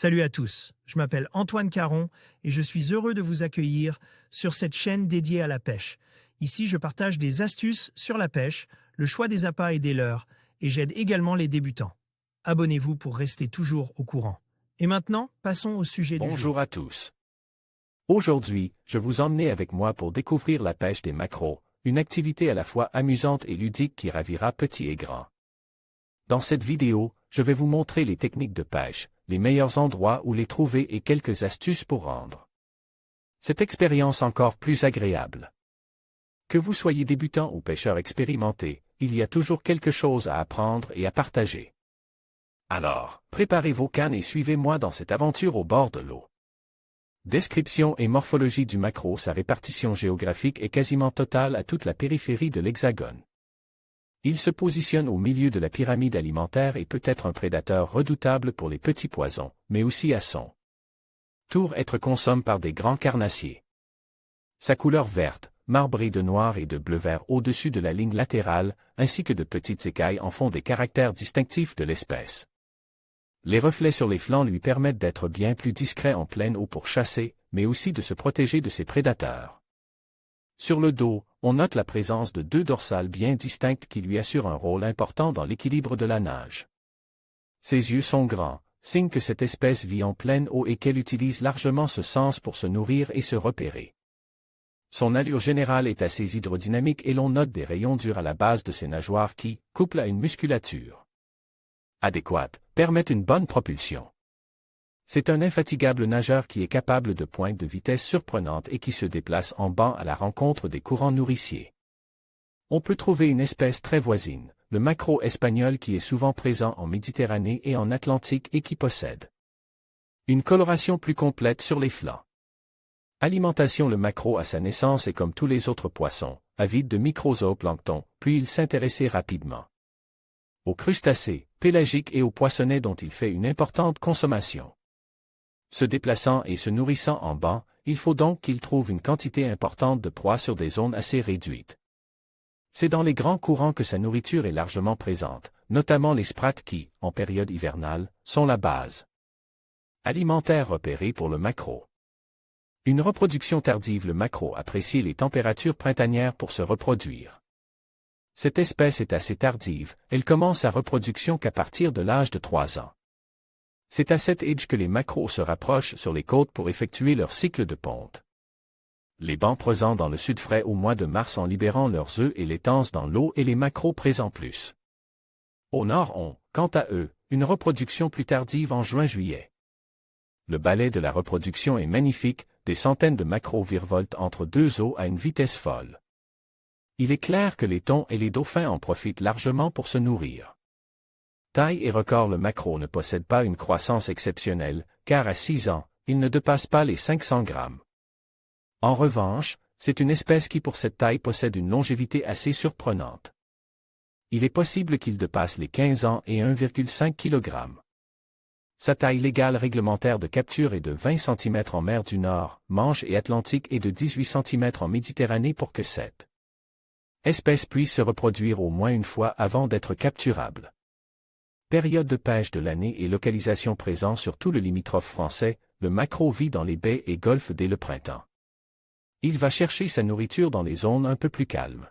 Salut à tous, je m'appelle Antoine Caron et je suis heureux de vous accueillir sur cette chaîne dédiée à la pêche. Ici, je partage des astuces sur la pêche, le choix des appâts et des leurres, et j'aide également les débutants. Abonnez-vous pour rester toujours au courant. Et maintenant, passons au sujet du jour. Bonjour à tous. Aujourd'hui, je vous emmène avec moi pour découvrir la pêche des maquereaux, une activité à la fois amusante et ludique qui ravira petits et grands. Dans cette vidéo, je vais vous montrer les techniques de pêche, les meilleurs endroits où les trouver et quelques astuces pour rendre cette expérience encore plus agréable. Que vous soyez débutant ou pêcheur expérimenté, il y a toujours quelque chose à apprendre et à partager. Alors, préparez vos cannes et suivez-moi dans cette aventure au bord de l'eau. Description et morphologie du maquereau. Sa répartition géographique est quasiment totale à toute la périphérie de l'Hexagone. Il se positionne au milieu de la pyramide alimentaire et peut être un prédateur redoutable pour les petits poissons, mais aussi à son tour être consommé par des grands carnassiers. Sa couleur verte, marbrée de noir et de bleu-vert au-dessus de la ligne latérale, ainsi que de petites écailles en font des caractères distinctifs de l'espèce. Les reflets sur les flancs lui permettent d'être bien plus discret en pleine eau pour chasser, mais aussi de se protéger de ses prédateurs. Sur le dos, on note la présence de deux dorsales bien distinctes qui lui assurent un rôle important dans l'équilibre de la nage. Ses yeux sont grands, signe que cette espèce vit en pleine eau et qu'elle utilise largement ce sens pour se nourrir et se repérer. Son allure générale est assez hydrodynamique et l'on note des rayons durs à la base de ses nageoires qui, couplés à une musculature adéquate, permettent une bonne propulsion. C'est un infatigable nageur qui est capable de pointes de vitesse surprenantes et qui se déplace en banc à la rencontre des courants nourriciers. On peut trouver une espèce très voisine, le maquereau espagnol qui est souvent présent en Méditerranée et en Atlantique et qui possède une coloration plus complète sur les flancs. Alimentation. Le maquereau à sa naissance est comme tous les autres poissons, avide de microzooplancton, puis il s'intéressait rapidement aux crustacés, pélagiques et aux poissonnets dont il fait une importante consommation. Se déplaçant et se nourrissant en banc, il faut donc qu'il trouve une quantité importante de proies sur des zones assez réduites. C'est dans les grands courants que sa nourriture est largement présente, notamment les sprates qui, en période hivernale, sont la base alimentaire repérée pour le maquereau. Une reproduction tardive. Le maquereau apprécie les températures printanières pour se reproduire. Cette espèce est assez tardive, elle commence sa reproduction qu'à partir de l'âge de 3 ans. C'est à cet âge que les maquereaux se rapprochent sur les côtes pour effectuer leur cycle de ponte. Les bancs présents dans le sud frais au mois de mars en libérant leurs œufs et les tansent dans l'eau et les maquereaux présents plus au nord ont, quant à eux, une reproduction plus tardive en juin-juillet. Le balai de la reproduction est magnifique, des centaines de maquereaux virevoltent entre deux eaux à une vitesse folle. Il est clair que les thons et les dauphins en profitent largement pour se nourrir. Taille et record. Le maquereau ne possède pas une croissance exceptionnelle, car à 6 ans, il ne dépasse pas les 500 grammes. En revanche, c'est une espèce qui pour cette taille possède une longévité assez surprenante. Il est possible qu'il dépasse les 15 ans et 1,5 kg. Sa taille légale réglementaire de capture est de 20 cm en mer du Nord, Manche et Atlantique et de 18 cm en Méditerranée pour que cette espèce puisse se reproduire au moins une fois avant d'être capturable. Période de pêche de l'année et localisation présent sur tout le limitrophe français, le maquereau vit dans les baies et golfes dès le printemps. Il va chercher sa nourriture dans les zones un peu plus calmes.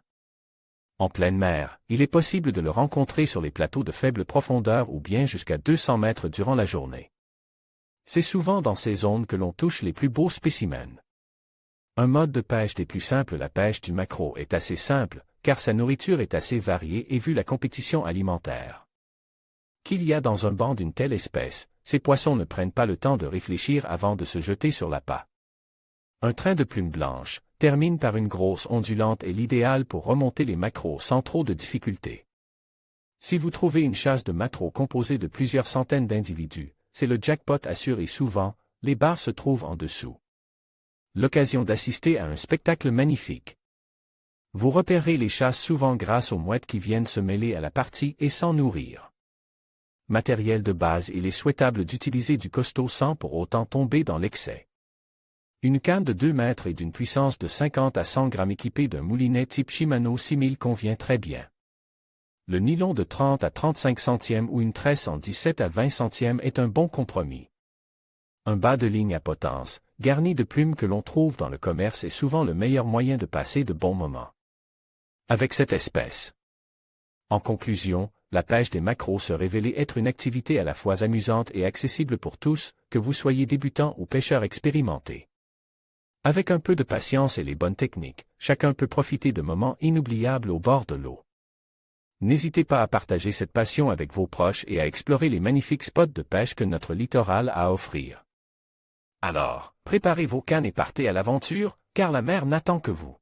En pleine mer, il est possible de le rencontrer sur les plateaux de faible profondeur ou bien jusqu'à 200 mètres durant la journée. C'est souvent dans ces zones que l'on touche les plus beaux spécimens. Un mode de pêche des plus simples. La pêche du maquereau est assez simple, car sa nourriture est assez variée et vu la compétition alimentaire qu'il y a dans un banc d'une telle espèce, ces poissons ne prennent pas le temps de réfléchir avant de se jeter sur l'appât. Un train de plumes blanches termine par une grosse ondulante est l'idéal pour remonter les maquereaux sans trop de difficultés. Si vous trouvez une chasse de maquereaux composée de plusieurs centaines d'individus, c'est le jackpot assuré. Souvent, les barres se trouvent en dessous. L'occasion d'assister à un spectacle magnifique. Vous repérez les chasses souvent grâce aux mouettes qui viennent se mêler à la partie et s'en nourrir. Matériel de base. Il est souhaitable d'utiliser du costaud sans pour autant tomber dans l'excès. Une canne de 2 mètres et d'une puissance de 50 à 100 grammes équipée d'un moulinet type Shimano 6000 convient très bien. Le nylon de 30 à 35 centièmes ou une tresse en 17 à 20 centièmes est un bon compromis. Un bas de ligne à potence, garni de plumes que l'on trouve dans le commerce est souvent le meilleur moyen de passer de bons moments avec cette espèce. En conclusion, la pêche des maquereaux se révélait être une activité à la fois amusante et accessible pour tous, que vous soyez débutant ou pêcheur expérimenté. Avec un peu de patience et les bonnes techniques, chacun peut profiter de moments inoubliables au bord de l'eau. N'hésitez pas à partager cette passion avec vos proches et à explorer les magnifiques spots de pêche que notre littoral a à offrir. Alors, préparez vos cannes et partez à l'aventure, car la mer n'attend que vous.